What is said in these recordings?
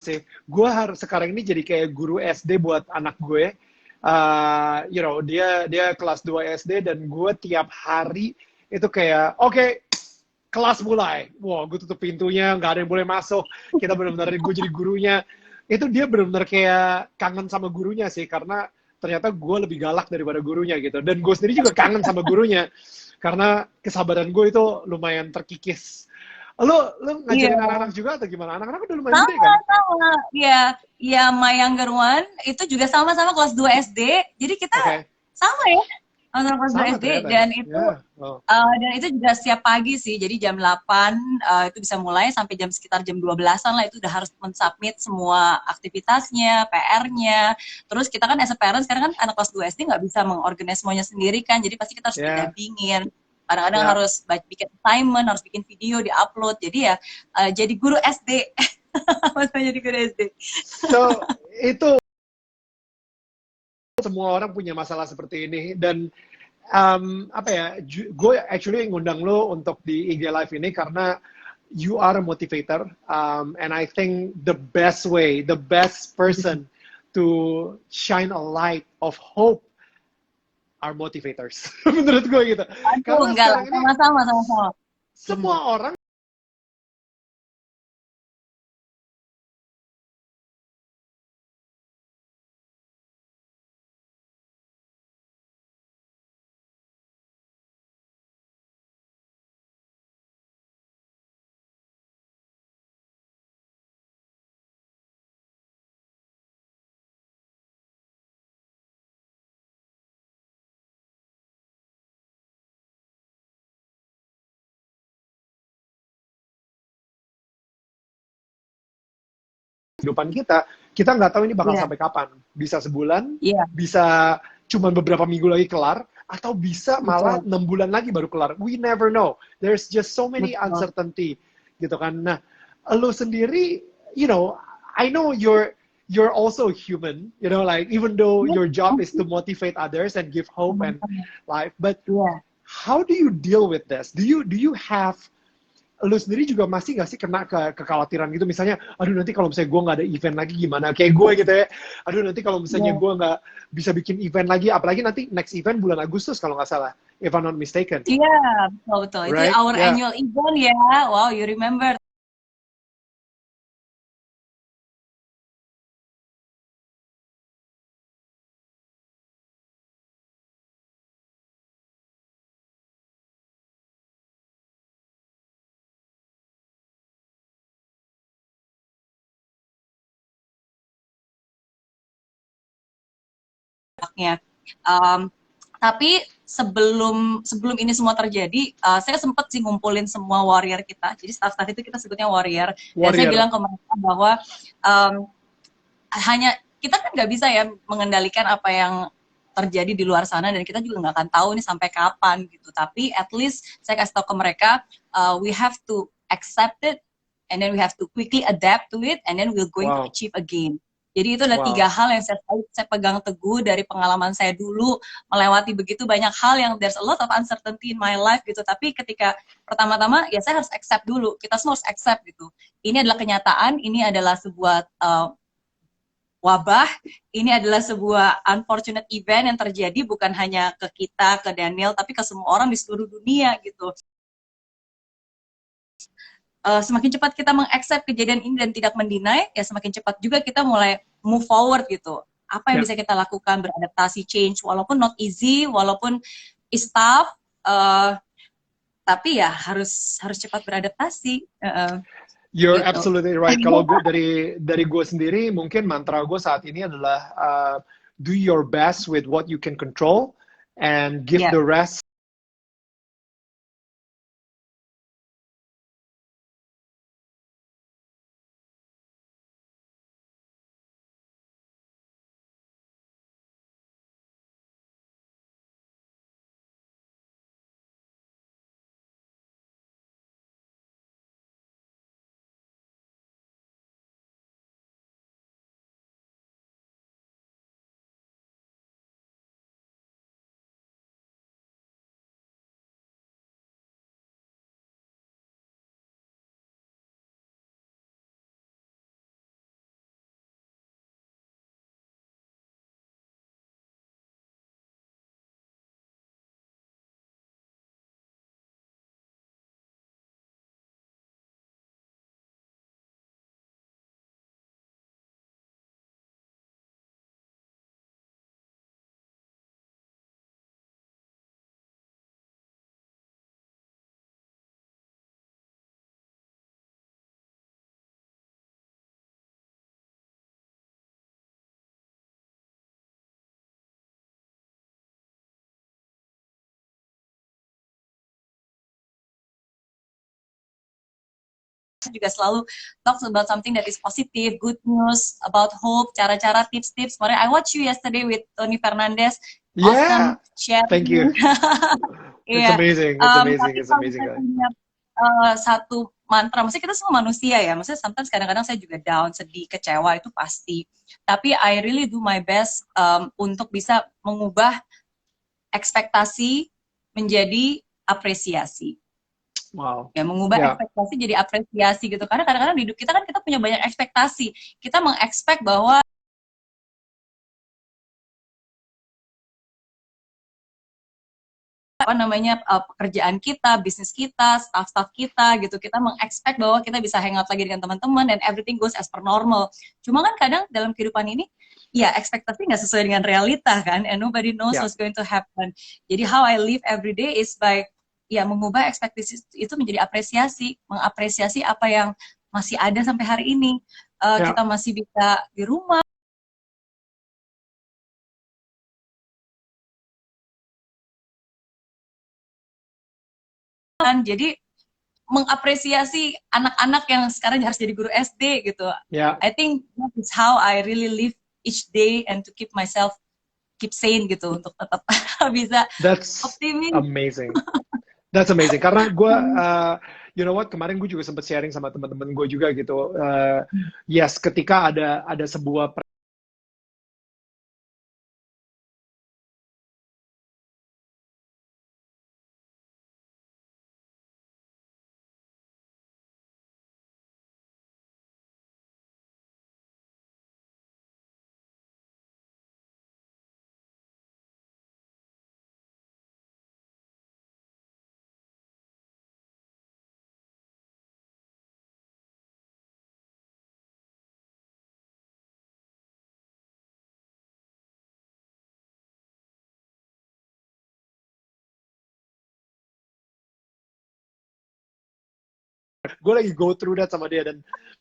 sih. Gue harus sekarang ini jadi kayak guru SD buat anak gue. Dia kelas 2 SD dan gue tiap hari itu kayak oke, kelas mulai. Wah, gue tutup pintunya, nggak ada yang boleh masuk. Kita benar-benar gue jadi gurunya. Itu dia benar-benar kayak kangen sama gurunya sih, karena ternyata gue lebih galak daripada gurunya gitu. Dan gue sendiri juga kangen sama gurunya, karena kesabaran gue itu lumayan terkikis. Lu Iya, ngajarin anak-anak juga atau gimana? Anak-anak udah lumayan gede kan? sama-sama. Ya, ya my younger one itu juga sama-sama kelas 2 SD. Jadi kita Oke, sama ya, sama kelas 2 sama SD ternyata. dan itu Ya, oh, juga setiap pagi sih. Jadi jam 8 itu bisa mulai sampai sekitar jam 12-an lah itu udah harus mensubmit semua aktivitasnya, PR-nya. Terus kita kan as a parent sekarang kan anak kelas 2 SD nggak bisa mengorganize semuanya sendiri kan. Jadi pasti kita harus ya, didampingin. Kadang-kadang ya. harus bikin assignment, harus bikin video, di-upload. Jadi ya jadi guru SD. Maksudnya jadi guru SD. So, itu semua orang punya masalah seperti ini. Dan apa ya, gue actually ngundang lo untuk di IG Live ini karena you are a motivator, and I think the best way, the best person to shine a light of hope are motivators. Menurut gue gitu. Aduh, Karena enggak lah, sekarang ini sama-sama, sama-sama. Hmm. semua orang kehidupan kita nggak tahu ini bakal Iya, sampai kapan. Bisa sebulan, iya, bisa cuma beberapa minggu lagi kelar, atau bisa malah betul, 6 bulan lagi baru kelar. We never know. There's just so many betul. uncertainty, gitu kan. Nah, lo sendiri, I know you're also human, like even though Iya, your job is to motivate others and give hope and sama-sama. life, but Iya. how do you deal with this? Do you have, lu sendiri juga masih nggak sih kena kekhawatiran gitu, misalnya aduh nanti kalau misalnya gue nggak ada event lagi gimana, kayak gue gitu ya, aduh nanti kalau misalnya Iya, gue nggak bisa bikin event lagi, apalagi nanti next event bulan Agustus kalau nggak salah, if I'm not mistaken, iya, betul betul. Itu right? our Ya, annual event ya. Wow, you remember. Ya. Um, tapi sebelum sebelum ini semua terjadi, saya sempat sih ngumpulin semua warrior kita. Jadi staff-staff itu kita sebutnya warrior. Dan saya warrior. bilang ke mereka bahwa um, hanya kita kan nggak bisa ya mengendalikan apa yang terjadi di luar sana dan kita juga nggak akan tahu nih sampai kapan gitu. Tapi at least saya kasih tahu ke mereka, we have to accept it and then we have to quickly adapt to it and then we're going to Wow, achieve again. Jadi itu adalah tiga wow. hal yang saya pegang teguh dari pengalaman saya dulu melewati begitu banyak hal yang there's a lot of uncertainty in my life gitu. Tapi ketika pertama-tama ya saya harus accept dulu. Kita semua harus accept gitu. Ini adalah kenyataan. Ini adalah sebuah wabah, ini adalah sebuah unfortunate event yang terjadi bukan hanya ke kita, ke Daniel, tapi ke semua orang di seluruh dunia gitu. Semakin cepat kita mengaccept kejadian ini dan tidak mendinai, ya semakin cepat juga kita mulai move forward gitu. Apa yang Ya, bisa kita lakukan, beradaptasi, change, walaupun not easy, walaupun is tough, tapi ya harus harus cepat beradaptasi. you're Gitu. absolutely right. Kalau gue dari gue sendiri, mungkin mantra gue saat ini adalah do your best with what you can control and give Ya, the rest juga selalu talks about something that is positive, good news, about hope, cara-cara, tips-tips. Kemarin I watch you yesterday with Tony Fernandez, Yeah, awesome sharing. thank you. It's Iya, amazing, it's amazing, tapi it's kalau amazing saya guys. punya satu mantra, maksudnya kita semua manusia ya, maksudnya sometimes kadang-kadang saya juga down, sedih, kecewa, itu pasti. Tapi I really do my best untuk bisa mengubah ekspektasi menjadi apresiasi. Wow. Ya, mengubah Ya, ekspektasi jadi apresiasi gitu. Karena kadang-kadang di hidup kita kan kita punya banyak ekspektasi. Kita mengekspek bahwa apa namanya pekerjaan kita, bisnis kita, staff-staff kita gitu, kita mengekspek bahwa kita bisa hangout lagi dengan teman-teman dan everything goes as per normal. Cuma kan kadang dalam kehidupan ini ya ekspektasi nggak sesuai dengan realita kan, and nobody knows ya. what's going to happen. Jadi how I live every day is by ya mengubah ekspektasi itu menjadi apresiasi, mengapresiasi apa yang masih ada sampai hari ini. Ya. Kita masih bisa di rumah. Jadi mengapresiasi anak-anak yang sekarang harus jadi guru SD gitu. Ya. I think that is how I really live each day and to keep myself keep sane gitu untuk tetap bisa That's optimis. amazing. That's amazing. Karena gue, you know what, kemarin gue juga sempat sharing sama teman-teman gue juga gitu. Yes, ketika ada sebuah gue lagi go through that sama dia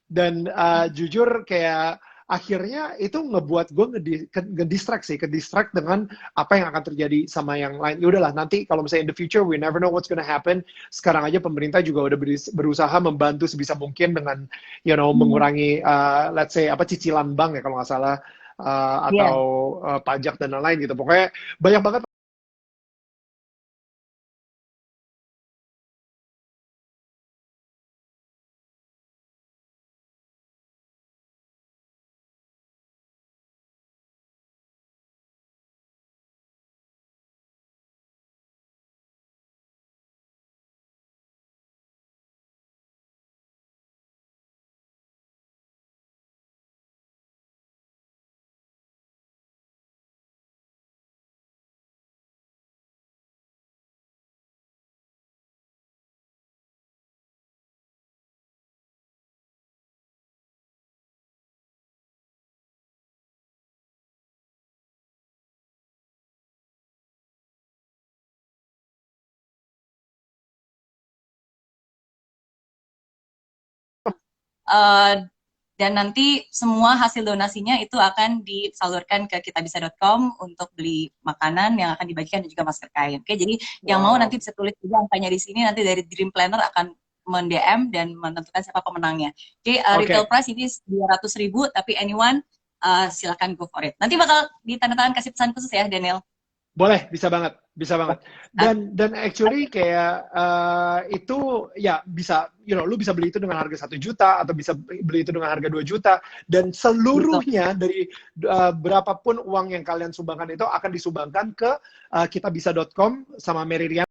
dan jujur kayak akhirnya itu ngebuat gue ngedistract dengan apa yang akan terjadi sama yang lain. Ya udahlah, nanti kalau misalnya in the future we never know what's gonna happen. Sekarang aja pemerintah juga udah berusaha membantu sebisa mungkin dengan mengurangi let's say apa cicilan bank ya kalau nggak salah, atau Yeah. pajak dan lain-lain gitu. Pokoknya banyak banget Uh, dan nanti semua hasil donasinya itu akan disalurkan ke kitabisa.com untuk beli makanan yang akan dibagikan dan juga masker kain. Oke, jadi yang mau nanti bisa tulis juga angkanya di sini, nanti dari Dream Planner akan men-DM dan menentukan siapa pemenangnya. Oke, retail price ini 200.000, tapi anyone silakan go for it. Nanti bakal ditandatangan kasih pesan khusus ya, Daniel. Boleh, bisa banget, bisa banget. Dan actually kayak itu ya bisa, lu bisa beli itu dengan harga 1 juta atau bisa beli itu dengan harga 2 juta dan seluruhnya dari berapapun uang yang kalian sumbangkan itu akan disumbangkan ke kitabisa.com sama Mary Rian.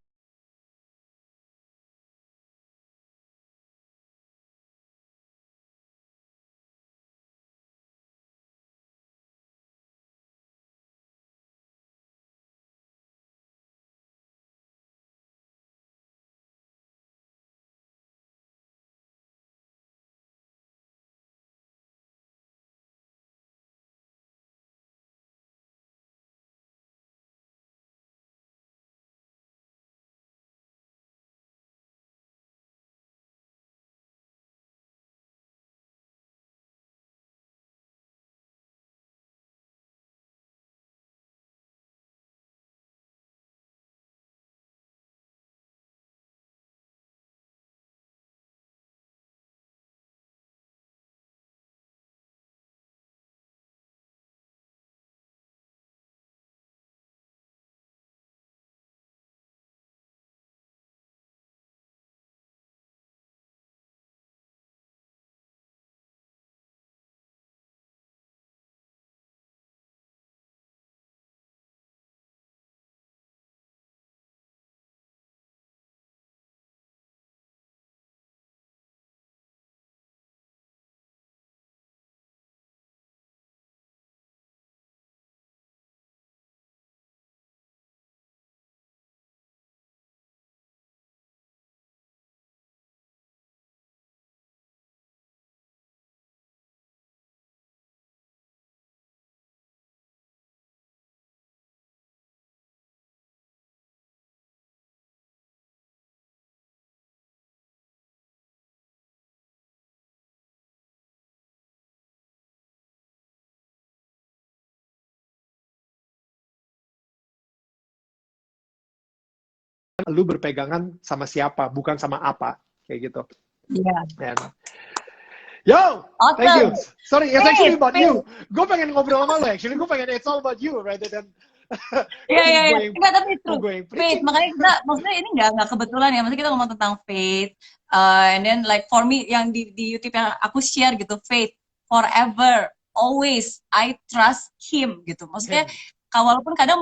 lu berpegangan sama siapa, bukan sama apa, kayak gitu. Iya. And, yo, thank you. Awesome. Sorry, it's actually Faith, about Faith. you. Gue pengen ngobrol sama lo, actually. Gue pengen it's all about you, rather than Iya, iya, gue iya. yang Enggak, tapi true. gue yang Faith, preaching. makanya kita, maksudnya ini nggak kebetulan ya. Maksudnya kita ngomong tentang faith. And then like for me, yang di YouTube yang aku share gitu, faith, forever, always, I trust him gitu. Maksudnya, walaupun kadang-kadang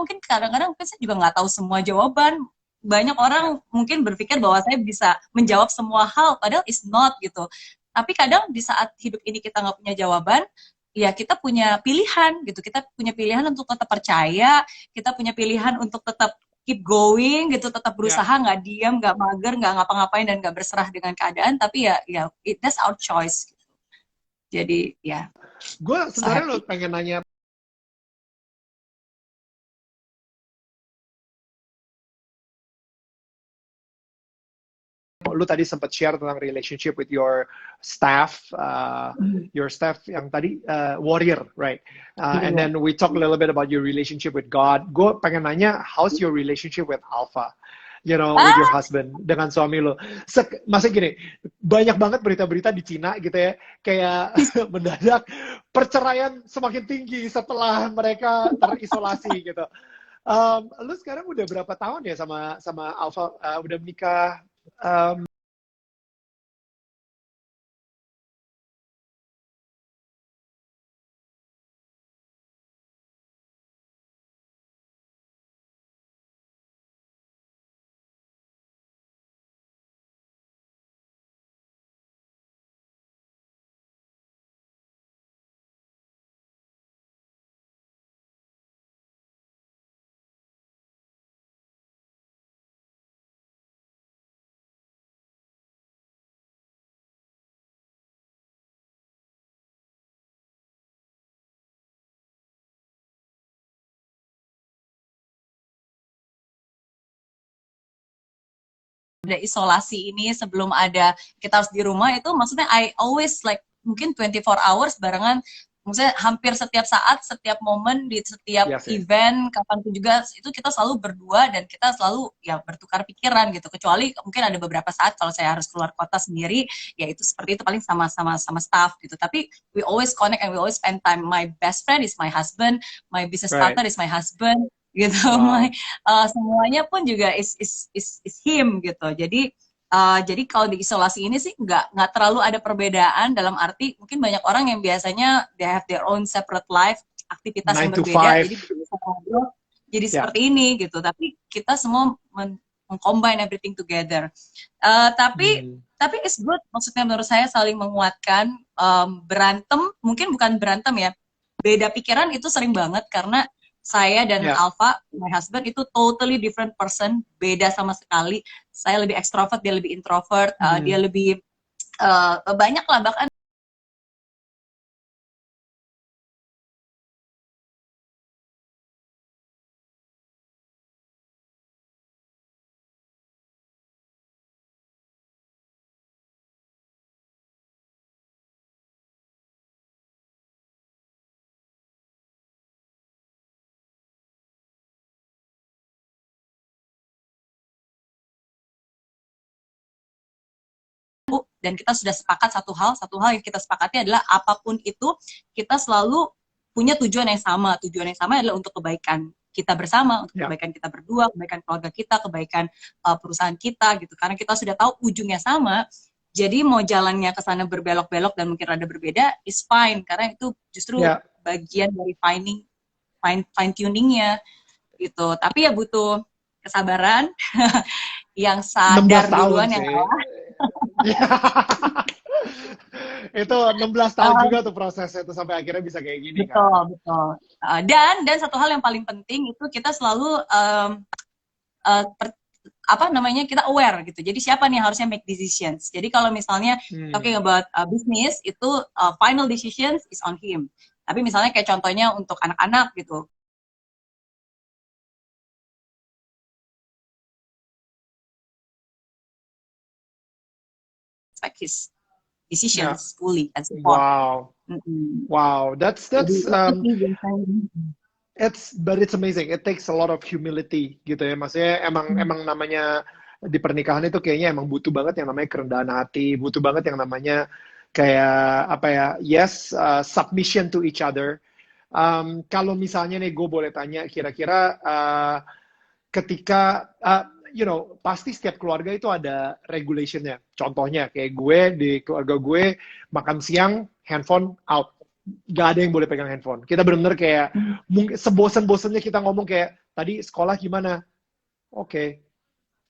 mungkin saya juga nggak tahu semua jawaban. Banyak orang mungkin berpikir bahwa saya bisa menjawab semua hal, padahal it's not gitu. Tapi kadang di saat hidup ini kita nggak punya jawaban, ya kita punya pilihan gitu. Kita punya pilihan untuk tetap percaya, kita punya pilihan untuk tetap keep going gitu, tetap berusaha, nggak diam, nggak mager, nggak ngapa-ngapain dan nggak berserah dengan keadaan. Tapi ya that's our choice. Gitu. Jadi ya. Gue sebenarnya lo pengen nanya. Lu tadi sempat share tentang relationship with your staff, yang tadi warrior, right? And then we talk a little bit about your relationship with God. Gue pengen nanya, how's your relationship with Alpha? You know, with your husband, dengan suami lo. Masa gini, banyak banget berita-berita di Cina gitu ya, kayak mendadak perceraian semakin tinggi setelah mereka terisolasi gitu. Lu sekarang udah berapa tahun ya sama Alpha? Udah menikah? Ada isolasi ini, sebelum ada kita harus di rumah, itu maksudnya I always like mungkin 24 hours barengan, maksudnya hampir setiap saat, setiap momen, di setiap event, kapanpun juga, itu kita selalu berdua dan kita selalu ya bertukar pikiran gitu. Kecuali mungkin ada beberapa saat kalau saya harus keluar kota sendiri, ya itu seperti itu, paling sama staff gitu. Tapi we always connect and we always spend time. My best friend is my husband, my business partner is my husband gitu. Wow. Semuanya pun juga is him gitu. Jadi kalau di isolasi ini sih nggak terlalu ada perbedaan, dalam arti mungkin banyak orang yang biasanya they have their own separate life, aktivitas yang berbeda, jadi seperti ini gitu. Tapi kita semua mengcombine everything together. Tapi it's good, maksudnya menurut saya saling menguatkan. Berantem mungkin bukan berantem ya, beda pikiran itu sering banget, karena saya dan Alpha, my husband, itu totally different person, beda sama sekali. Saya lebih ekstrovert, dia lebih introvert, dia lebih banyak lah, bahkan dan kita sudah sepakat satu hal yang kita sepakati adalah apapun itu kita selalu punya tujuan yang sama. Tujuan yang sama adalah untuk kebaikan kita bersama, untuk kebaikan kita berdua, kebaikan keluarga kita, kebaikan perusahaan kita gitu. Karena kita sudah tahu ujungnya sama. Jadi mau jalannya ke sana berbelok-belok dan mungkin rada berbeda is fine, karena itu justru bagian dari fine tuningnya gitu. Tapi ya butuh kesabaran yang sadar duluan yang kalah. Itu 16 tahun juga tuh prosesnya tuh sampai akhirnya bisa kayak gini. Betul. Dan satu hal yang paling penting itu kita selalu kita aware gitu. Jadi siapa nih yang harusnya make decisions. Jadi kalau misalnya talking about business, itu final decisions is on him. Tapi misalnya kayak contohnya untuk anak-anak gitu, respect his decisions fully and support. Wow, that's It's amazing. It takes a lot of humility gitu ya. Maksudnya emang namanya di pernikahan itu kayaknya emang butuh banget yang namanya kerendahan hati, butuh banget yang namanya kayak apa ya? Yes, submission to each other. Kalau misalnya nih gue boleh tanya, kira-kira ketika pasti setiap keluarga itu ada regulationnya. Contohnya kayak gue di keluarga gue makan siang handphone out, gak ada yang boleh pegang handphone. Kita benar-benar kayak mungkin sebosan-bosannya kita ngomong kayak tadi sekolah gimana, oke,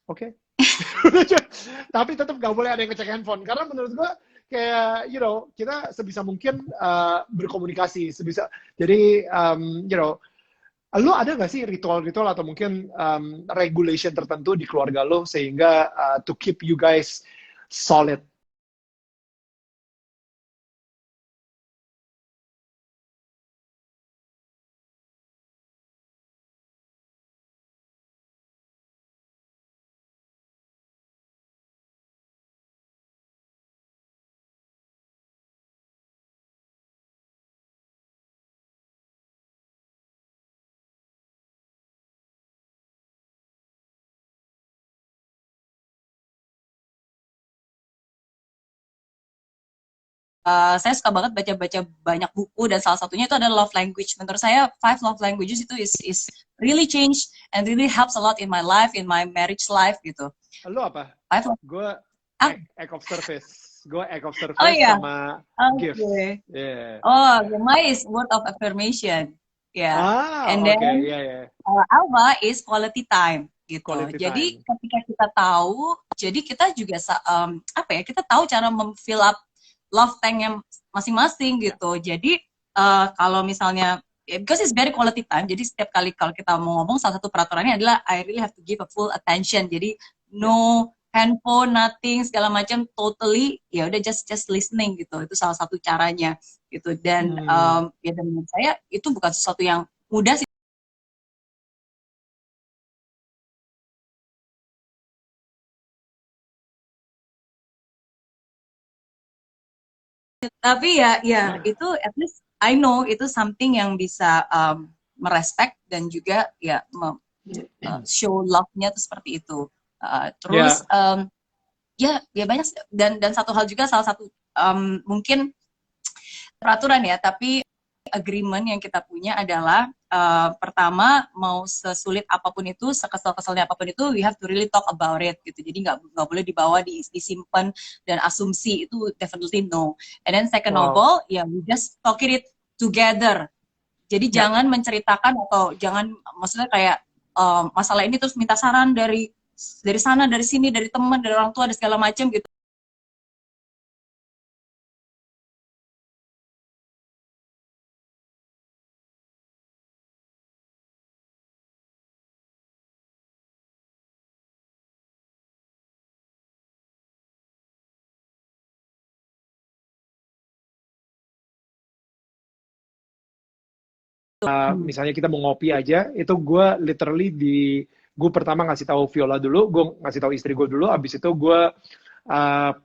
oke. Tapi tetap gak boleh ada yang ngecek handphone karena menurut gue kayak kita sebisa mungkin berkomunikasi sebisa. Jadi lu ada nggak sih ritual-ritual atau mungkin regulation tertentu di keluarga lo sehingga to keep you guys solid? Saya suka banget baca-baca banyak buku dan salah satunya itu adalah love language. Menurut saya five love languages itu is really change and really helps a lot in my life, in my marriage life gitu. Lo apa? Five love. Gue Ah, act of service. Gue act of oh service iya, sama oke. gift. Yeah. Oh, mine is word of affirmation. Ya, and Ah, then oke, yeah, yeah. Alpha is quality time gitu. Quality Jadi time. ketika kita tahu, jadi kita juga apa ya? Kita tahu cara memfill up love tanknya masing-masing Yeah. gitu. Jadi kalau misalnya because it's very quality time. Jadi setiap kali kalau kita mau ngomong salah satu peraturannya adalah I really have to give a full attention. Jadi Yeah. no handphone, nothing segala macam, totally ya udah just listening gitu. Itu salah satu caranya gitu. Dan ya dan menurut saya itu bukan sesuatu yang mudah sih. Tapi ya itu at least I know itu something yang bisa merespek dan juga ya show love-nya tuh seperti itu. Terus Yeah. ya banyak dan satu hal juga salah satu mungkin peraturan ya, tapi agreement yang kita punya adalah pertama mau sesulit apapun itu, sekesal-kesalnya apapun itu, we have to really talk about it gitu. Jadi nggak boleh dibawa disimpan dan asumsi itu definitely no. And then second of Wow. all, ya we just talk it together. Jadi Yeah. jangan menceritakan atau jangan maksudnya kayak masalah ini terus minta saran dari sana, dari sini, dari teman, dari orang tua, dan segala macam gitu. Misalnya kita mau ngopi aja, itu gue literally gue pertama ngasih tahu Viola dulu, gue ngasih tahu istri gue dulu, abis itu gue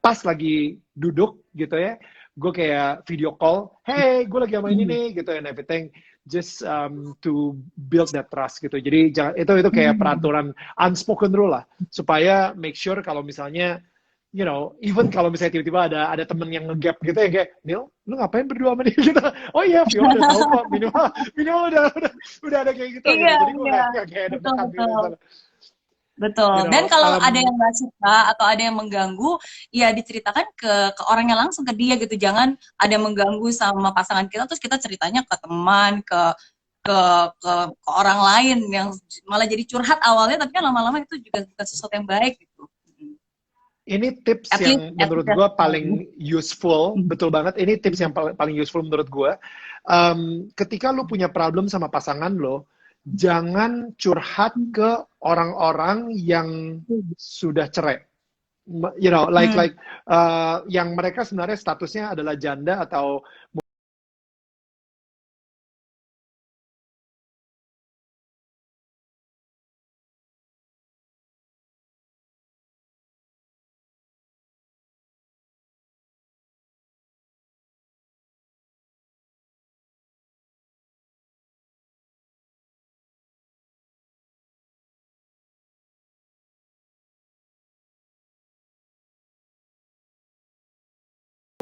pas lagi duduk gitu ya, gue kayak video call, hey gue lagi sama ini nih gitu and everything, just to build that trust gitu. Jadi jangan, itu kayak peraturan unspoken rule lah, supaya make sure kalau misalnya even kalau misalnya tiba-tiba ada temen yang nge-gap gitu ya kayak, Neil, lu ngapain berdua sama dia gitu? Oh iya, Viola udah tahu kok, minimal minimal udah ada kayak gitu gitu. Iya, Jadi gue iya. kayak Betul, deg-degan gitu. betul. Betul. Dan kalau ada yang nggak suka atau ada yang mengganggu, ya diceritakan ke orangnya langsung ke dia gitu. Jangan ada yang mengganggu sama pasangan kita terus kita ceritanya ke teman, ke ke orang lain yang malah jadi curhat awalnya, tapi kan lama-lama itu juga bukan sesuatu yang baik gitu. Ini tips yang At least menurut that's gue paling useful, betul banget. Ini tips yang paling useful menurut gue. Ketika lu punya problem sama pasangan lo, jangan curhat ke orang-orang yang sudah cerai. Like yang mereka sebenarnya statusnya adalah janda atau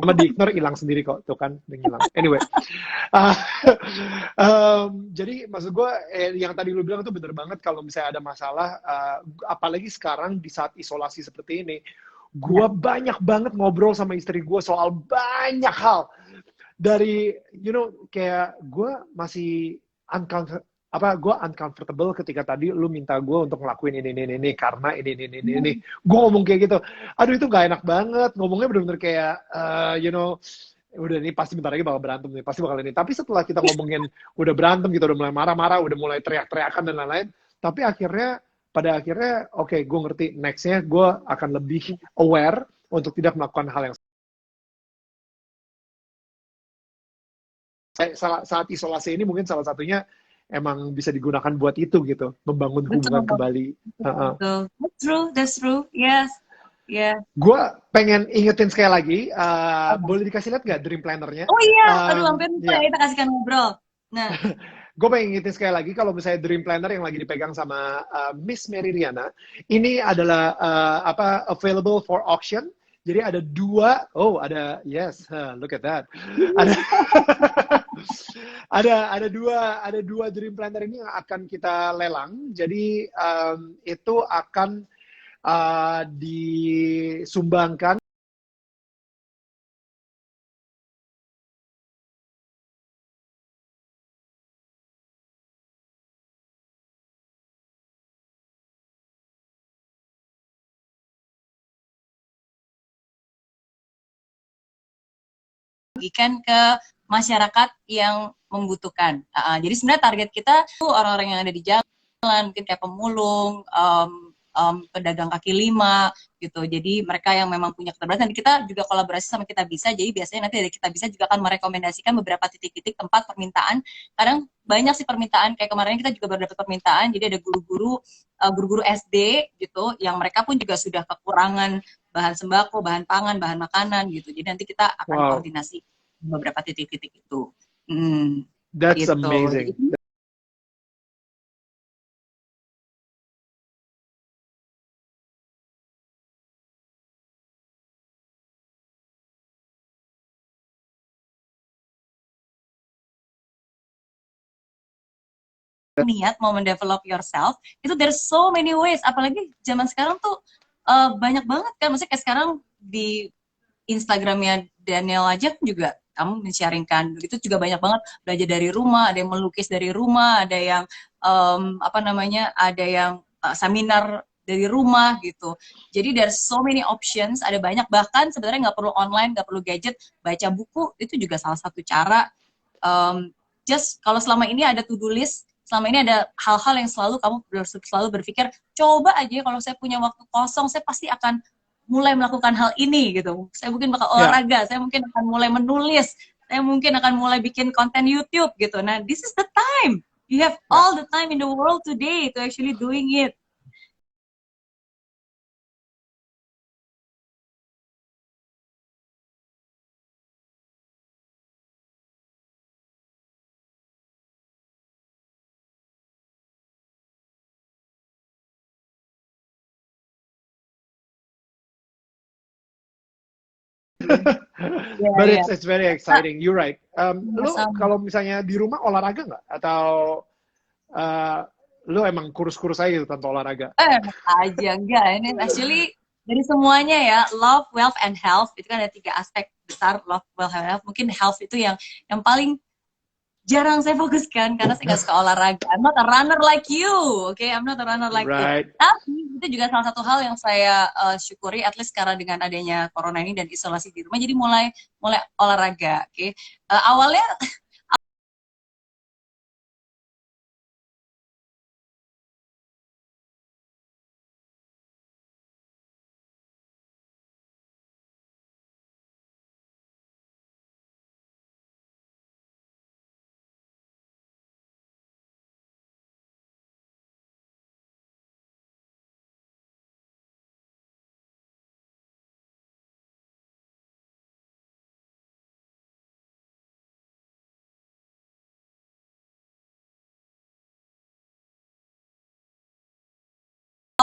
Sama di ignore hilang sendiri kok, tuh kan, udah hilang. Anyway, uh, jadi maksud gue yang tadi lu bilang tuh bener banget kalau misalnya ada masalah, apalagi sekarang di saat isolasi seperti ini, gue Ya, banyak banget ngobrol sama istri gue soal banyak hal dari kayak gue masih gue uncomfortable ketika tadi lu minta gue untuk ngelakuin ini karena ini gue ngomong kayak gitu, aduh itu gak enak banget ngomongnya, bener-bener kayak udah nih pasti bentar lagi bakal berantem nih, pasti bakal ini, tapi setelah kita ngomongin udah berantem gitu, udah mulai marah-marah, udah mulai teriak-teriakan dan lain-lain, tapi pada akhirnya oke, gue ngerti nextnya gue akan lebih aware untuk tidak melakukan hal yang saat isolasi ini mungkin salah satunya emang bisa digunakan buat itu gitu, membangun betul, hubungan kembali. betul, betul. That's true. Yes, yeah. Gue pengen ingetin sekali lagi, boleh dikasih lihat nggak Dream Planner-nya? Oh iya, aduh hampir lupa ya Ya, kita kasihkan ngobrol. Nah, gue pengen ingetin sekali lagi kalau misalnya Dream Planner yang lagi dipegang sama Miss Mary Riana, ini adalah available for auction. Jadi ada dua, yes, look at that. Ada ada dua Dream Planner ini yang akan kita lelang. Jadi itu akan disumbangkan, bagikan ke masyarakat yang membutuhkan. Jadi sebenarnya target kita tuh orang-orang yang ada di jalan, mungkin kayak pemulung, pedagang kaki lima gitu. Jadi mereka yang memang punya keterbatasan. Kita juga kolaborasi sama Kita Bisa. Jadi biasanya nanti dari Kita Bisa juga akan merekomendasikan beberapa titik-titik tempat permintaan. Kadang banyak sih permintaan. Kayak kemarin kita juga baru dapat permintaan. Jadi ada guru-guru SD gitu, yang mereka pun juga sudah kekurangan bahan sembako, bahan pangan, bahan makanan gitu. Jadi nanti kita akan wow, koordinasi beberapa titik-titik itu. Hmm, that's gitu. Jadi amazing. niat mau mendevelop yourself, itu there's so many ways. Apalagi zaman sekarang tuh banyak banget kan. Maksudnya kayak sekarang di Instagramnya Daniel aja juga kamu men-sharingkan itu juga banyak banget, belajar dari rumah, ada yang melukis dari rumah, ada yang apa namanya, ada yang seminar dari rumah gitu. Jadi there's so many options, ada banyak, bahkan sebenarnya nggak perlu online, nggak perlu gadget, baca buku itu juga salah satu cara. Just kalau selama ini ada to do list, selama ini ada hal-hal yang selalu berpikir, coba aja kalau saya punya waktu kosong, saya pasti akan mulai melakukan hal ini gitu. Saya mungkin bakal Ya, olahraga, saya mungkin akan mulai menulis, saya mungkin akan mulai bikin konten YouTube gitu. Nah, this is the time. You have ya. all the time in the world today to actually doing it. Ya, But ya. it's very exciting. You're right. Lu Sama. kalau misalnya di rumah olahraga nggak? Atau uh, lu emang kurus-kurus aja gitu tanpa olahraga? Enak aja, enggak. Ini actually dari semuanya ya, love, wealth, and health, itu kan ada 3 aspek besar, love, wealth, and health. Mungkin health itu yang paling jarang saya fokuskan karena saya nggak suka olahraga. I'm not a runner like you, okay? I'm not a runner like you. Right. Tapi itu juga salah satu hal yang saya syukuri, at least sekarang dengan adanya corona ini dan isolasi di rumah, jadi mulai mulai olahraga, oke? Awalnya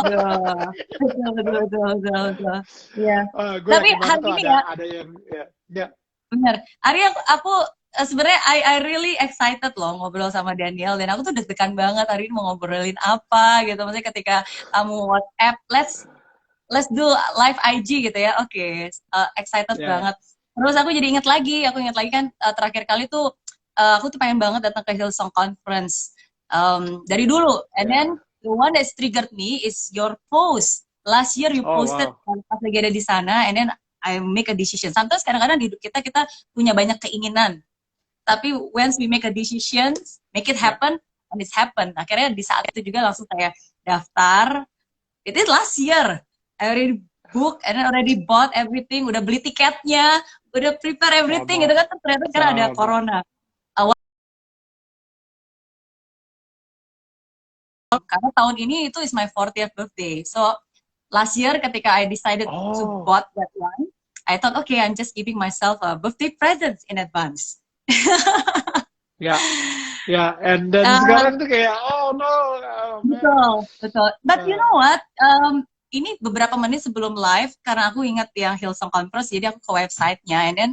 Betul, betul, betul, betul, betul, betul. Iya. Gue Tapi yakin banget hari tuh ini ya, ada yang ya, ya. bener. Hari aku sebenarnya I really excited loh ngobrol sama Daniel dan aku tuh deg-degan banget hari ini mau ngobrolin apa gitu. Maksudnya ketika kamu WhatsApp, let's do live IG gitu ya. Oke, excited Ya. banget. Terus aku ingat lagi kan terakhir kali tuh aku tuh pengen banget datang ke Hillsong Conference dari dulu. And then Ya. the one that's triggered me is your post. Last year you Oh posted wow. pas lagi ada di sana, and then I make a decision. Sometimes kadang-kadang di hidup kita punya banyak keinginan, tapi once we make a decision, make it Ya. happen, and it's happen. Akhirnya di saat itu juga langsung saya daftar. It is last year. I already book and already bought everything, udah beli tiketnya, udah prepare everything gitu Sama. kan, ternyata karena ada Sama. corona. Awal karena tahun ini itu is my 40th birthday. So last year ketika I decided to Oh. bought that one, I thought okay, I'm just giving myself a birthday present in advance. Ya. Ya. And then Uh, sekarang tuh kayak oh no, oh man. betul, betul. But you Uh, know what? Ini beberapa menit sebelum live, karena aku ingat yang Hillsong Conference, jadi aku ke websitenya, and then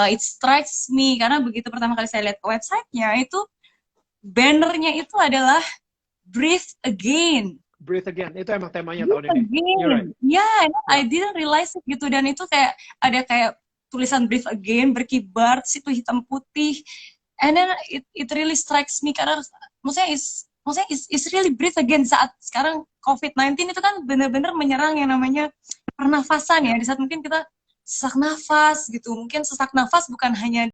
it strikes me, karena begitu pertama kali saya lihat ke websitenya, itu bannernya itu adalah Breathe Again. Breathe again. Itu emang temanya Breathe tahun ini. You're right. Again. Yeah, I Ya. didn't realize it gitu, dan itu kayak ada kayak tulisan Breathe Again berkibar, situ hitam putih, and then it really strikes me, karena maksudnya is really breathe again saat sekarang COVID-19 itu kan benar-benar menyerang yang namanya pernafasan ya. Ya. Di saat mungkin kita sesak nafas gitu, mungkin sesak nafas bukan hanya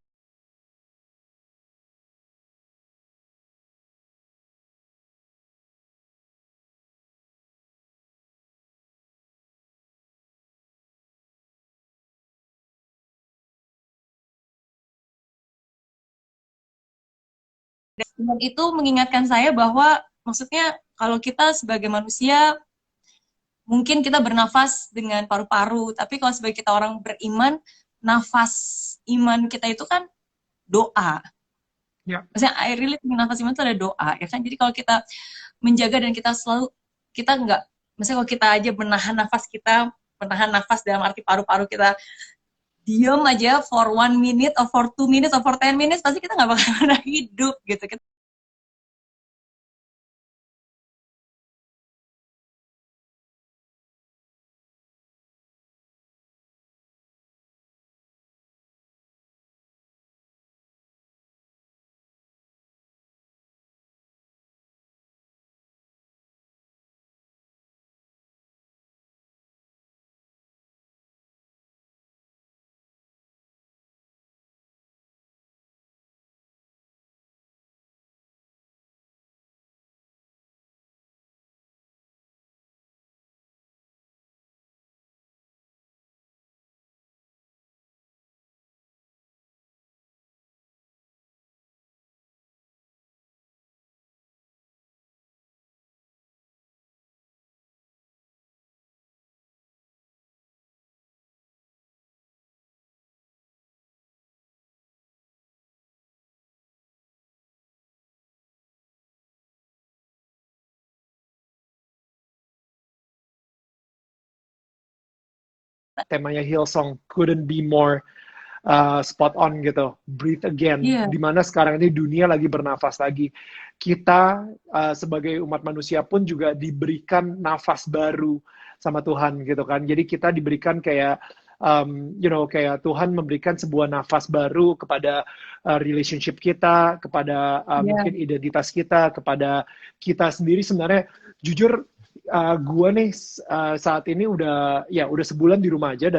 dan itu mengingatkan saya bahwa maksudnya kalau kita sebagai manusia mungkin kita bernafas dengan paru-paru, tapi kalau sebagai kita orang beriman, nafas iman kita itu kan doa. Ya. Maksudnya I really think nafas iman itu ada doa, ya kan? Jadi kalau kita menjaga dan kita selalu, kita nggak, misalnya kalau kita aja menahan nafas dalam arti paru-paru kita diam aja for 1 minute or for 2 minutes or for 10 minutes, pasti kita nggak bakal pernah hidup gitu. Kita Temanya Hillsong couldn't be more spot on gitu. Breathe again. iya, Dimana sekarang ini dunia lagi bernafas lagi. Kita sebagai umat manusia pun juga diberikan nafas baru sama Tuhan gitu kan. Jadi kita diberikan kayak kayak Tuhan memberikan sebuah nafas baru kepada relationship kita, kepada iya. mungkin identitas kita, kepada kita sendiri. Sebenarnya jujur gue nih saat ini udah sebulan di rumah aja,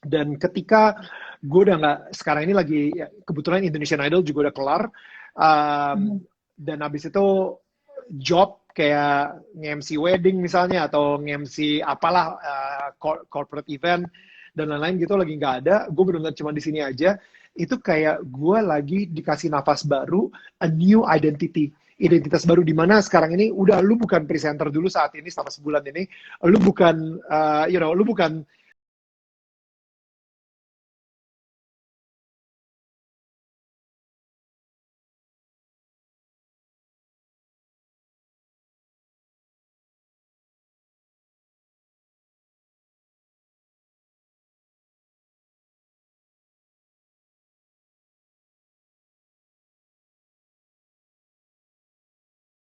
dan ketika gue udah nggak, sekarang ini lagi ya, kebetulan Indonesian Idol juga udah kelar, um, Mhm. dan habis itu job kayak nge-MC wedding misalnya atau nge-MC apalah corporate event dan lain-lain gitu lagi nggak ada. Gue benar-benar cuma di sini aja. Itu kayak gue lagi dikasih nafas baru, a new identity, identitas baru, di mana sekarang ini udah lu bukan presenter dulu saat ini selama sebulan ini, lu bukan lu bukan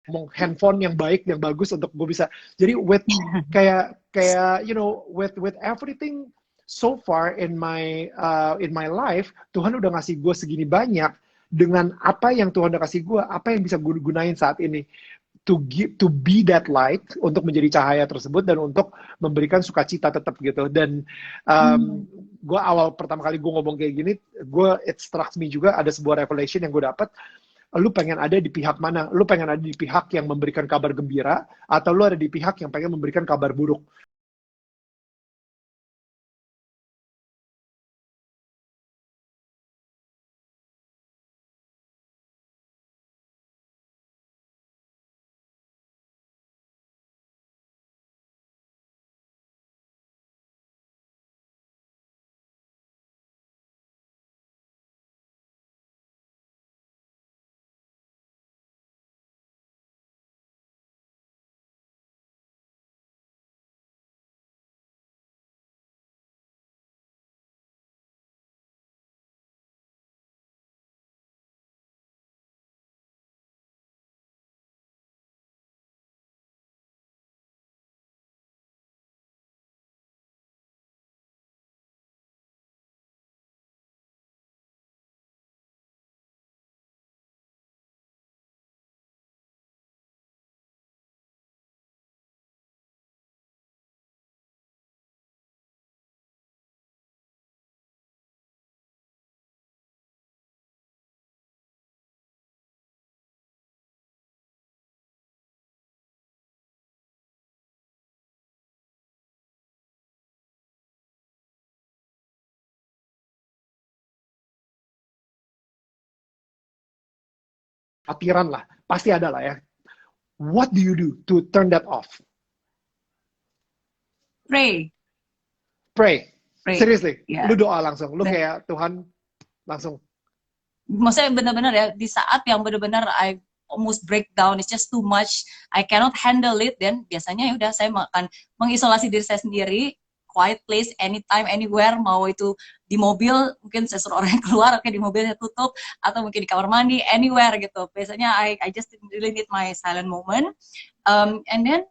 ngomong handphone yang baik, yang bagus untuk gue bisa. Jadi kayak with everything so far in my life, Tuhan udah ngasih gue segini banyak dengan apa yang Tuhan udah kasih gue, apa yang bisa gue gunain saat ini to be that light, untuk menjadi cahaya tersebut dan untuk memberikan sukacita tetap gitu. Dan gue awal pertama kali gue ngomong kayak gini, it struck me juga, ada sebuah revelation yang gue dapat. Lu pengen ada di pihak mana? Lu pengen ada di pihak yang memberikan kabar gembira, atau lu ada di pihak yang pengen memberikan kabar buruk? Atiran lah, pasti ada lah ya. What do you do to turn that off? Pray. Pray. Pray. Seriously, lu Ya. doa langsung. Lu kayak Tuhan langsung. Maksudnya benar-benar ya, di saat yang benar-benar I almost break down, it's just too much, I cannot handle it, dan biasanya ya udah saya akan mengisolasi diri saya sendiri, quiet place, anytime, anywhere, mau itu di mobil, mungkin saya suruh orang yang keluar, oke di mobil saya tutup, atau mungkin di kamar mandi, anywhere gitu. Biasanya I just really need my silent moment, and then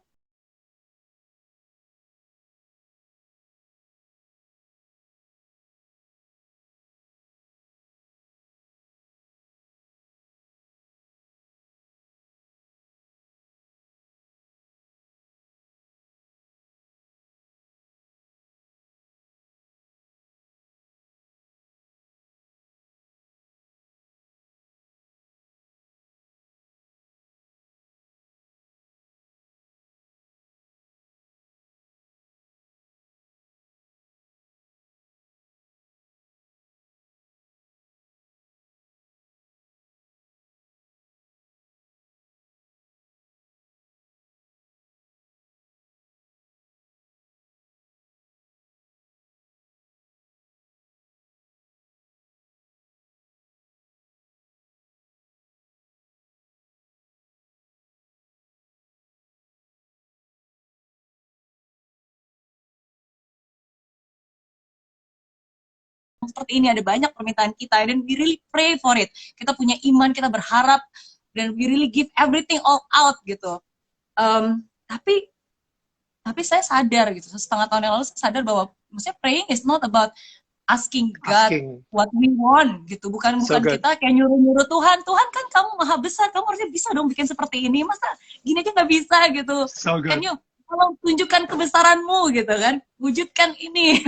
seperti ini ada banyak permintaan kita, dan we really pray for it, kita punya iman, kita berharap, dan we really give everything all out gitu. Tapi saya sadar gitu, setengah tahun yang lalu saya sadar bahwa maksudnya praying is not about asking God Asking. what we want gitu, bukan So good. kita kayak nyuruh Tuhan, Tuhan kan kamu maha besar, kamu harusnya bisa dong bikin seperti ini, masa gini aja nggak bisa gitu, So can good. you tolong tunjukkan kebesaranmu gitu kan, wujudkan ini.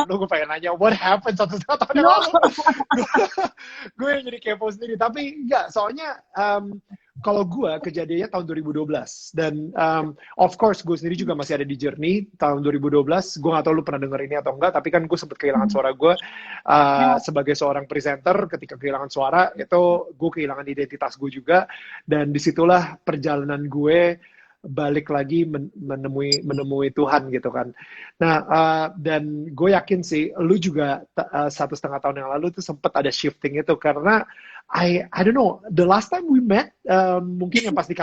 Lu gue pengen nanya, what happened 1,5 tahun yang No. lalu? Gue yang jadi kepo sendiri. Tapi enggak, soalnya kalau gue kejadiannya tahun 2012. Dan of course gue sendiri juga masih ada di journey tahun 2012. Gue gak tahu lu pernah denger ini atau enggak, tapi kan gue sempat kehilangan suara gue sebagai seorang presenter. Ketika kehilangan suara, itu gue kehilangan identitas gue juga. Dan disitulah perjalanan gue balik lagi menemui Tuhan gitu kan. Nah, dan gue yakin sih, lu juga 1,5 tahun yang lalu tuh sempat ada shifting itu karena I don't know, the last time we met, mungkin yang pasti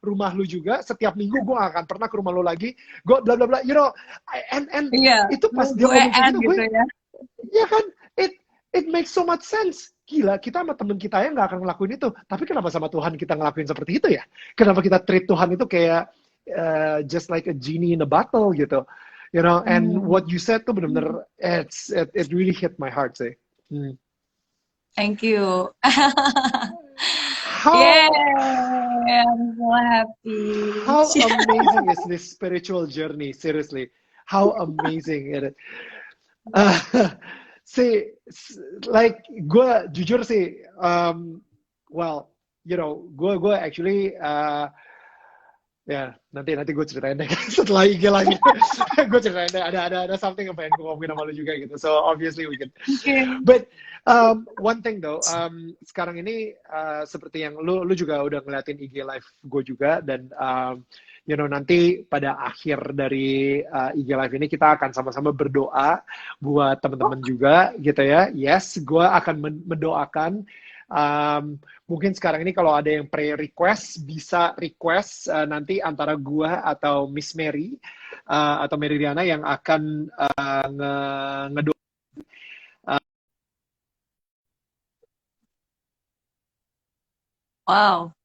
rumah lu juga, setiap minggu gue gak akan pernah ke rumah lu lagi, gue bla bla bla, you know, and Iya, itu pas dia gue ngomong kayak gitu, gitu gue, ya. ya kan, it makes so much sense. Gila, kita sama temen kita ya nggak akan ngelakuin itu. Tapi kenapa sama Tuhan kita ngelakuin seperti itu ya? Kenapa kita treat Tuhan itu kayak just like a genie in a bottle gitu? You know, and what you said tuh bener-bener, it really hit my heart sih. Thank you. How, I'm so happy. how amazing is this spiritual journey? Seriously, how amazing it is. See, like gue jujur sih, well, you know, gue actually, ya nanti gue ceritain deh setelah IG lagi. Gue ceritain deh, ada something yang pengen gue ngomongin sama lu juga gitu. So obviously we can. Okay. But one thing though, sekarang ini seperti yang lu juga udah ngeliatin IG live gue juga, dan you know, nanti pada akhir dari IG live ini kita akan sama-sama berdoa buat teman-teman juga gitu ya. Yes, gue akan mendoakan. Mungkin sekarang ini kalau ada yang request bisa request nanti antara gue atau Miss Mary atau Mary Riana yang akan ngedoa. Wow.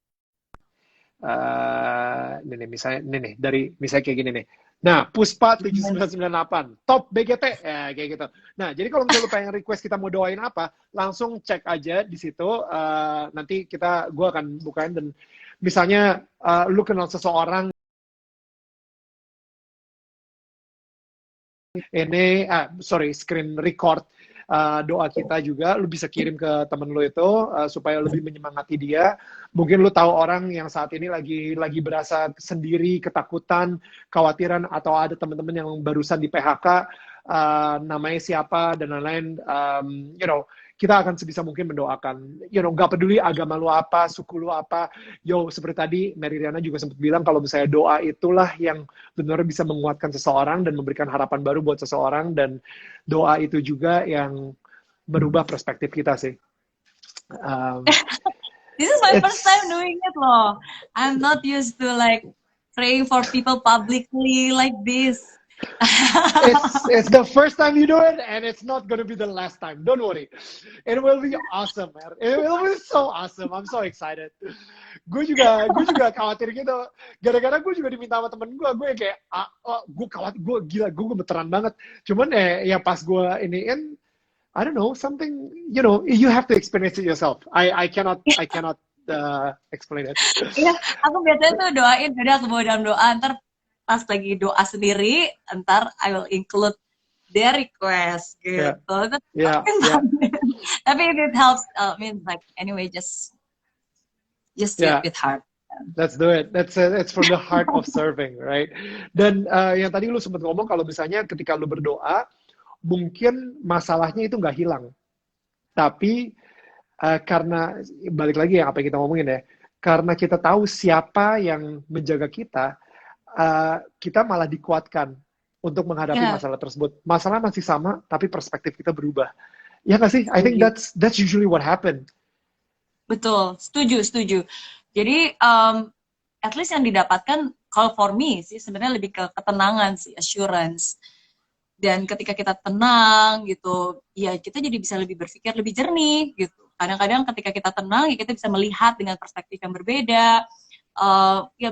Ini misalnya dari misalnya kayak gini nih. Nah, Puspa 7998 top BGT ya kayak gitu. Nah, jadi kalau misalnya lu pengen request kita mau doain apa, langsung cek aja di situ. Nanti gue akan bukain, dan misalnya lu kenal seseorang ini, screen record doa kita juga, lu bisa kirim ke temen lu itu supaya lebih menyemangati dia. Mungkin lu tahu orang yang saat ini lagi berasa sendiri, ketakutan, khawatiran, atau ada teman-teman yang barusan di PHK, namanya siapa dan lain-lain. You know, kita akan sebisa mungkin mendoakan. You know, gak peduli agama lu apa, suku lu apa. Yo, seperti tadi Mary Riana juga sempat bilang kalau misalnya doa itulah yang benar bisa menguatkan seseorang dan memberikan harapan baru buat seseorang, dan doa itu juga yang merubah perspektif kita sih. This is my first time doing it loh. I'm not used to like praying for people publicly like this. It's the first time you do it, and it's not gonna be the last time. Don't worry, it will be awesome, man. It will be so awesome. I'm so excited. Gue juga khawatir gitu. Gara-gara gue juga diminta sama temen gue kayak, gue khawatir, gue gila, gue gemeteran banget. Cuman ya pas gue iniin, I don't know, something, you know, you have to experience it yourself. I cannot explain it. Iya, aku biasanya tuh doain, udah aku bawa dalam doa, ntar pas lagi doa sendiri, ntar I will include their request gitu. Tapi it helps, I mean like anyway, just do it with heart. Let's do it. It's from the heart of serving, right? Dan yang tadi lu sempat ngomong kalau misalnya ketika lu berdoa, mungkin masalahnya itu nggak hilang. Tapi karena balik lagi yang apa yang kita ngomongin ya, karena kita tahu siapa yang menjaga kita, kita malah dikuatkan untuk menghadapi masalah tersebut. Masalah masih sama, tapi perspektif kita berubah. Ya nggak sih? I think that's usually what happened. Betul, setuju. Jadi at least yang didapatkan kalau for me sih sebenarnya lebih ke ketenangan sih, assurance. Dan ketika kita tenang gitu, ya kita jadi bisa lebih berpikir lebih jernih gitu. Kadang-kadang ketika kita tenang, ya kita bisa melihat dengan perspektif yang berbeda. Ya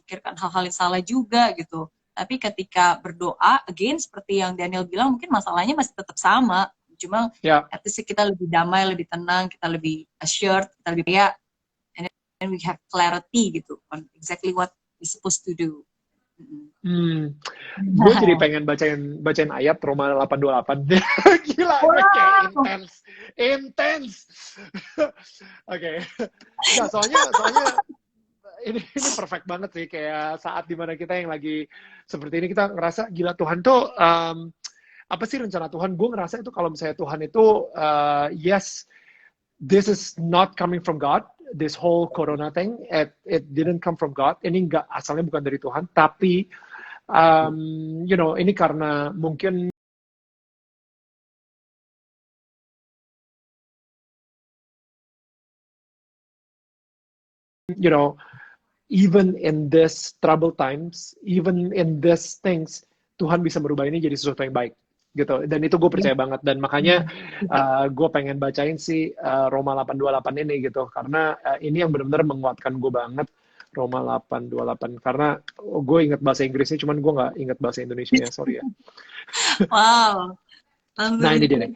memikirkan hal-hal yang salah juga gitu. Tapi ketika berdoa, again seperti yang Daniel bilang, mungkin masalahnya masih tetap sama. Cuma at least kita lebih damai, lebih tenang, kita lebih assured, kita lebih ya, and we have clarity gitu on exactly what we supposed to do. Gue jadi pengen bacain ayat Roma 8:28. Gila, kayak intense. Oke. Nah, soalnya ini perfect banget sih, kayak saat dimana kita yang lagi seperti ini kita ngerasa gila Tuhan tuh apa sih rencana Tuhan. Gue ngerasa itu kalau misalnya Tuhan itu yes, this is not coming from God, this whole corona thing, it didn't come from God. Ini nggak, asalnya bukan dari Tuhan, tapi you know, ini karena mungkin you know, even in this troubled times, even in these things, Tuhan bisa merubah ini jadi sesuatu yang baik, gitu. Dan itu gue percaya banget. Dan makanya gue pengen bacain sih Roma 8:28 ini gitu, karena ini yang benar-benar menguatkan gue banget. Roma 8:28 karena gue ingat bahasa Inggrisnya, cuman gue nggak ingat bahasa Indonesia ya, sorry ya. Wow. Nah ini dia nih.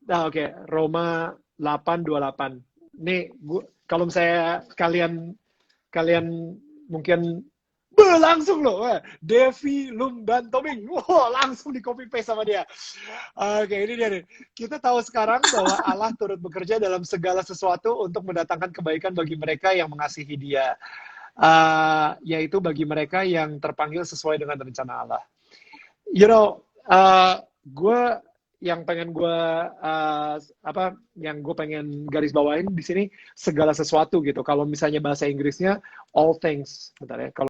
Oke, Roma 8:28. Nih, kalau misalnya kalian mungkin langsung loh, Devi Lumban Toming, langsung di copy paste sama dia. Oke, ini dia nih. Kita tahu sekarang bahwa Allah turut bekerja dalam segala sesuatu untuk mendatangkan kebaikan bagi mereka yang mengasihi Dia, yaitu bagi mereka yang terpanggil sesuai dengan rencana Allah. You know, gue yang pengen gue yang gue pengen garis bawain di sini segala sesuatu gitu. Kalau misalnya bahasa Inggrisnya all things, bentar ya. Kalau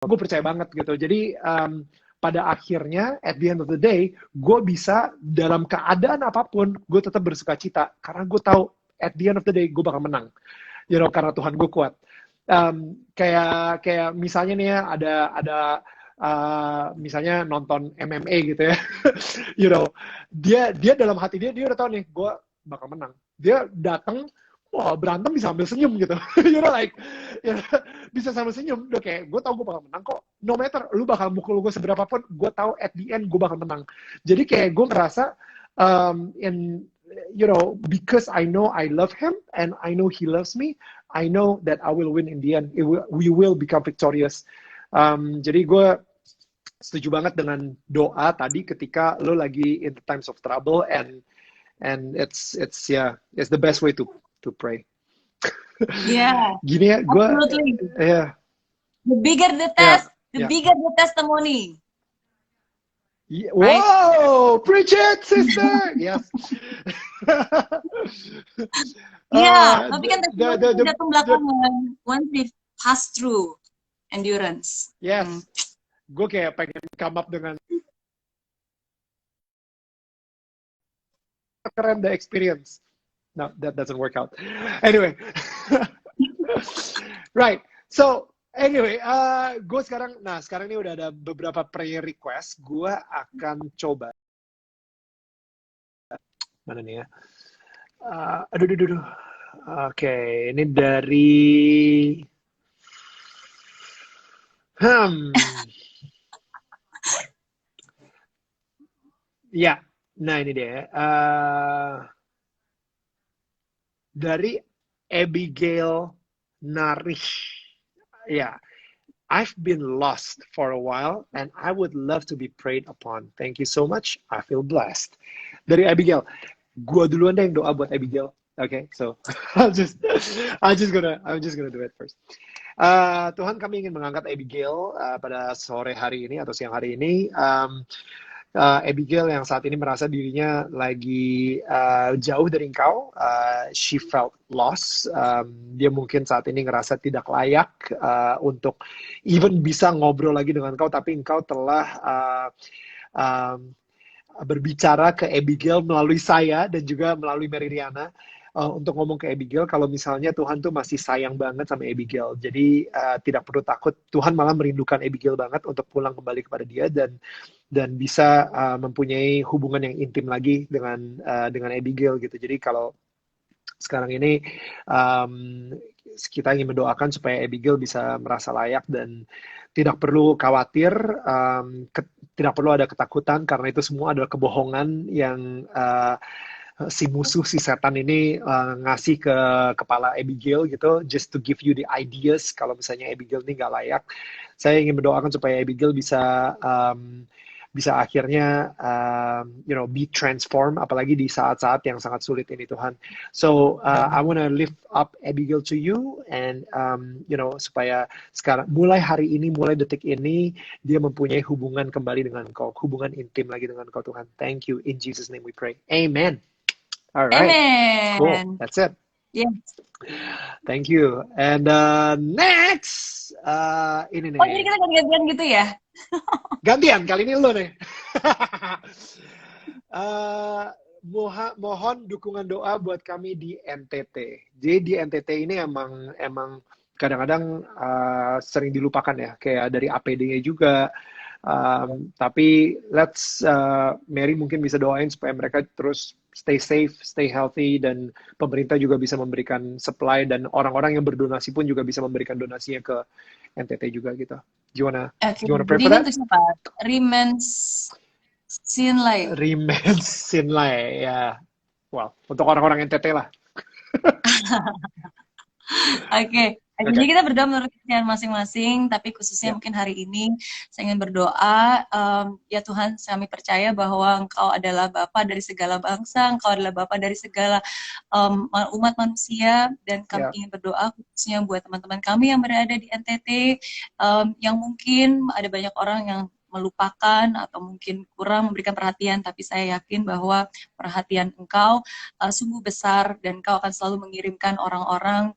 gue percaya banget gitu. Jadi pada akhirnya at the end of the day gue bisa dalam keadaan apapun gue tetap bersuka cita karena gue tahu at the end of the day gue bakal menang, you know, karena Tuhan gue kuat. Kayak misalnya nih ya ada misalnya nonton MMA gitu ya. You know, dia dalam hati dia udah tahu nih gue bakal menang. Dia datang, wah berantem bisa sambil senyum gitu. You know, like bisa sambil senyum. Udah kayak gue tau gue bakal menang kok. No matter lu bakal mukul gue seberapa pun, gue tahu at the end gue bakal menang. Jadi kayak gue ngerasa you know, because I know I love him and I know he loves me, I know that I will win in the end. We will become victorious. Jadi gue setuju banget dengan doa tadi ketika lo lagi in the times of trouble and and it's the best way to pray. Yeah, Gini ya, gue absolutely. ya The bigger the ya test, the ya. bigger the testimony. Right? Wow, preach it, sister. Yes. Iya, tapi kan The testimony the itu the datang the belakangan. Once we pass through endurance. yes. Gue kayak pengen come up dengan keren the experience. No, that doesn't work out. Anyway, right. So anyway, gue sekarang ini udah ada beberapa prayer request. Gue akan coba mana nih ya? Aduh. Oke, ini dari ya. Nah ini dia. Dari Abigail Narish. Yeah. I've been lost for a while and I would love to be prayed upon. Thank you so much. I feel blessed. Dari Abigail. Gua duluan deh yang doa buat Abigail. Okay, so I'm just gonna do it first. Tuhan, kami ingin mengangkat Abigail pada sore hari ini atau siang hari ini. Abigail yang saat ini merasa dirinya lagi jauh dari Engkau, she felt lost. Dia mungkin saat ini ngerasa tidak layak untuk even bisa ngobrol lagi dengan Engkau, tapi Engkau telah berbicara ke Abigail melalui saya dan juga melalui Meridiana. Untuk ngomong ke Abigail kalau misalnya Tuhan tuh masih sayang banget sama Abigail. Jadi tidak perlu takut. Tuhan malah merindukan Abigail banget untuk pulang kembali kepada dia dan bisa mempunyai hubungan yang intim lagi dengan Abigail gitu. Jadi kalau sekarang ini kita ingin mendoakan supaya Abigail bisa merasa layak dan tidak perlu khawatir, tidak perlu ada ketakutan karena itu semua adalah kebohongan yang si musuh, si setan ini ngasih ke kepala Abigail gitu, just to give you the ideas kalau misalnya Abigail ini nggak layak. Saya ingin mendoakan supaya Abigail bisa akhirnya be transformed, apalagi di saat-saat yang sangat sulit ini Tuhan. So I want to lift up Abigail to you and supaya sekarang mulai hari ini, mulai detik ini dia mempunyai hubungan kembali dengan Engkau, hubungan intim lagi dengan Engkau Tuhan. Thank you, in Jesus name we pray. Amen. All right. Amen. Cool. That's it. Yes. Thank you. And next, ini nih. Oh, jadi kita gantian gitu ya? Gantian, kali ini lo nih. Mohon dukungan doa buat kami di NTT. Jadi di NTT ini emang kadang-kadang sering dilupakan ya, kayak dari APD-nya juga. Tapi Mary mungkin bisa doain supaya mereka terus stay safe, stay healthy, dan pemerintah juga bisa memberikan supply, dan orang-orang yang berdonasi pun juga bisa memberikan donasinya ke NTT juga gitu. Gimana? Gimana pray for that? Jadi itu siapa? Remains Sinlay. Remains Sinlay, ya. Well, untuk orang-orang NTT lah. Oke. Jadi kita berdoa menurut kepercayaan masing-masing, tapi khususnya mungkin hari ini saya ingin berdoa, ya Tuhan, kami percaya bahwa Engkau adalah Bapa dari segala bangsa, Engkau adalah Bapa dari segala umat manusia, dan kami ingin berdoa khususnya buat teman-teman kami yang berada di NTT, yang mungkin ada banyak orang yang melupakan atau mungkin kurang memberikan perhatian, tapi saya yakin bahwa perhatian Engkau sungguh besar, dan Engkau akan selalu mengirimkan orang-orang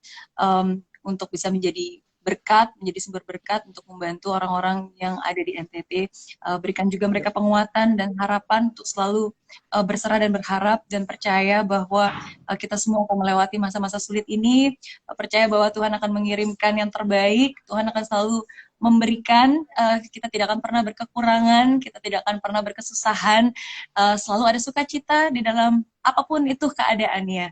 untuk bisa menjadi berkat, menjadi sumber berkat untuk membantu orang-orang yang ada di NTT. Berikan juga mereka penguatan dan harapan untuk selalu berserah dan berharap dan percaya bahwa kita semua akan melewati masa-masa sulit ini. Percaya bahwa Tuhan akan mengirimkan yang terbaik, Tuhan akan selalu memberikan, kita tidak akan pernah berkekurangan, kita tidak akan pernah berkesusahan, selalu ada sukacita di dalam apapun itu keadaannya.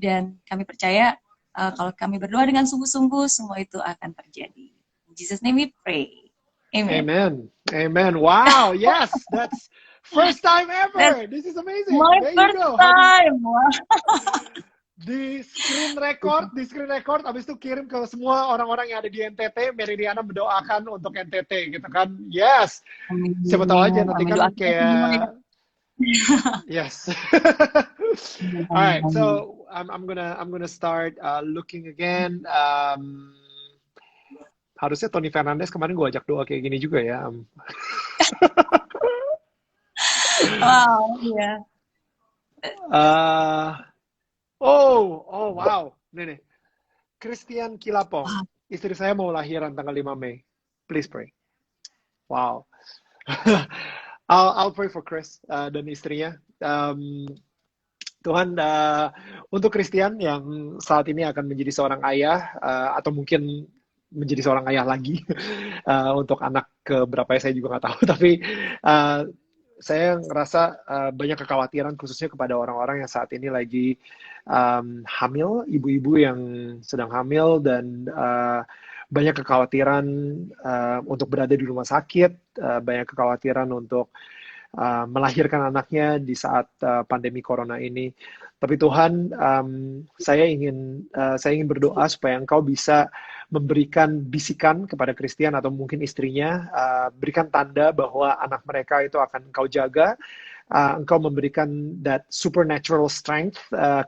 Dan kami percaya kalau kami berdoa dengan sungguh-sungguh, semua itu akan terjadi. In Jesus' name we pray. Amen. Amen. Amen. Wow, yes, that's first time ever. This is amazing. My first time. Wow. Di screen record, abis itu kirim ke semua orang-orang yang ada di NTT, Meridiana mendoakan untuk NTT, gitu kan. Yes. Siapa tahu aja nanti kan kayak Yes. All right. So I'm gonna start looking again. Harusnya Tony Fernandez kemarin gue ajak doa kayak gini juga ya. Wow, ya. Uh, oh wow. Nih. Christian Kilapong. Istri saya mau lahiran tanggal 5 Mei. Please pray. Wow. I'll pray for Chris dan istrinya. Tuhan, untuk Christian yang saat ini akan menjadi seorang ayah, atau mungkin menjadi seorang ayah lagi, untuk anak keberapa saya juga nggak tahu, tapi saya ngerasa banyak kekhawatiran khususnya kepada orang-orang yang saat ini lagi hamil, ibu-ibu yang sedang hamil, dan banyak kekhawatiran untuk berada di rumah sakit, banyak kekhawatiran untuk melahirkan anaknya di saat pandemi corona ini. Tapi Tuhan, saya ingin berdoa supaya Engkau bisa memberikan bisikan kepada Christian atau mungkin istrinya, berikan tanda bahwa anak mereka itu akan Engkau jaga. Engkau memberikan that supernatural strength,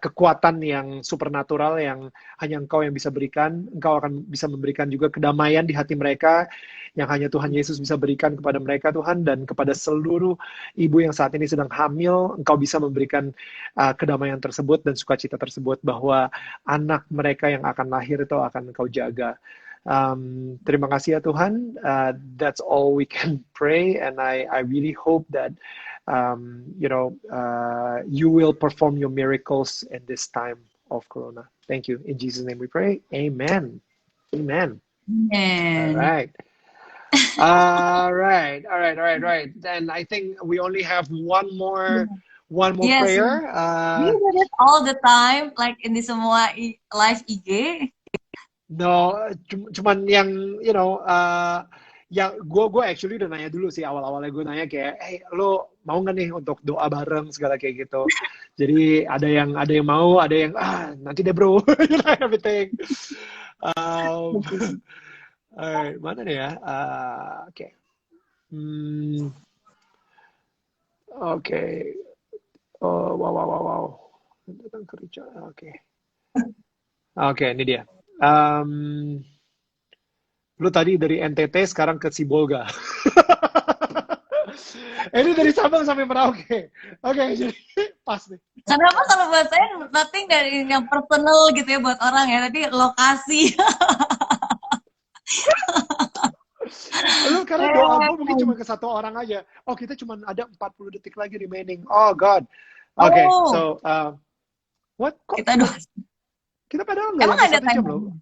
kekuatan yang supernatural yang hanya Engkau yang bisa berikan. Engkau akan bisa memberikan juga kedamaian di hati mereka yang hanya Tuhan Yesus bisa berikan kepada mereka, Tuhan, dan kepada seluruh ibu yang saat ini sedang hamil, Engkau bisa memberikan kedamaian tersebut dan sukacita tersebut bahwa anak mereka yang akan lahir itu akan Engkau jaga. Terima kasih ya Tuhan. That's all we can pray, and I really hope that you will perform your miracles in this time of Corona. Thank you. In Jesus' name we pray. Amen. Amen. Amen. All right. Then I think we only have one more Yes. prayer. You do it all the time, like in di semua live IG. No, cuman yang yang gue actually udah nanya dulu sih awal-awalnya, gue nanya kayak, hey lo mau nggak nih untuk doa bareng segala kayak gitu. Jadi ada yang mau, ada yang nanti deh bro, everything. Mana nih ya? Oke. Oke. Oh, wow. Datang ke Richard. Oke, ini dia. Lu tadi dari NTT sekarang ke Sibolga. Ini dari Sabang sampai Merauke. Oke, jadi pas nih. Kenapa kalau buat saya nothing dari yang personal gitu ya buat orang ya, tapi lokasi. Lu karena doa gue mungkin cuma ke satu orang aja. Oh, kita cuma ada 40 detik lagi remaining. Oh God. Oke, so what? Kok kita padahal nggak ada satu jam loh.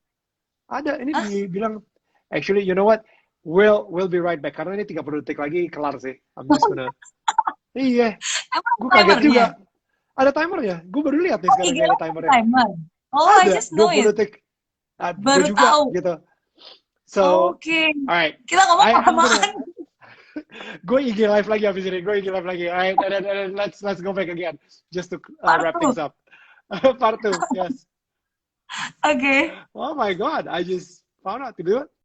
Ada, ini dibilang actually, you know what? We'll be right back. Karena ini 30 detik lagi kelar sih. I'm just gonna... Iya. Gue kaget juga. Ada timernya. Gue baru lihat nih sekarang ada timernya. Oh, I just know it. 20 detik. Baru juga, tahu. Gitu. So, alright. Kita ngomong apa-apaan. Gue IG live lagi abis ini. Alright, and let's go back again. Just to wrap things up. Part 2, yes. Okay. Oh my God, I just found out to do it.